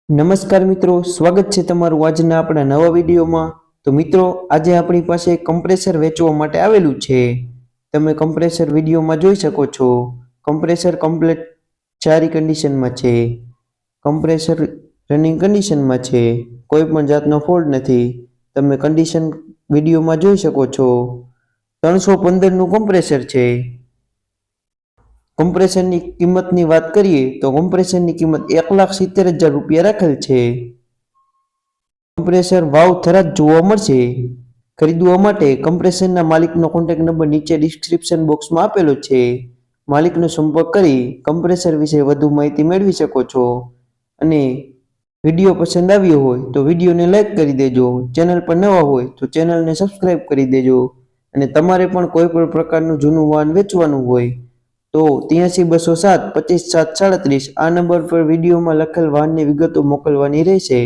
નમસ્કાર મિત્રો, સ્વાગત છે તમારું આજના આપણા નવા વિડીયોમાં। તો મિત્રો, આજે આપણી પાસે કમ્પ્રેસર વેચવા માટે આવેલું છે। તમે કમ્પ્રેસર વિડીયોમાં જોઈ શકો છો। કમ્પ્રેસર કમ્પ્લીટ સારી કન્ડિશનમાં છે। કમ્પ્રેસર રનિંગ કન્ડિશનમાં છે। કોઈ પણ જાતનો ફોલ્ટ નથી। તમે કન્ડિશન વિડીયોમાં જોઈ શકો છો। 315 નું કમ્પ્રેસર છે। કમ્પ્રેસરની કિંમતની વાત કરીએ તો કમ્પ્રેસરની કિંમત 1,70,000 રૂપિયા રાખેલ છે। કમ્પ્રેસર વાવ થરાદ જોવા મળશે। ખરીદવા માટે કમ્પ્રેસરના માલિકનો કોન્ટેક્ટ નંબર નીચે ડિસ્ક્રિપ્શન બોક્સમાં આપેલો છે। માલિકનો સંપર્ક કરી કમ્પ્રેસર વિશે વધુ માહિતી મેળવી શકો છો। અને વિડીયો પસંદ આવ્યો હોય તો વિડીયોને લાઈક કરી દેજો। ચેનલ પર નવા હોય તો ચેનલને સબસ્ક્રાઇબ કરી દેજો। અને તમારે પણ કોઈ પણ પ્રકારનું જૂનું વાહન વેચવાનું હોય તો 83 207 25 7 37 આ નંબર પર વિડીયોમાં લખેલ વાહનની વિગતો મોકલવાની રહેશે।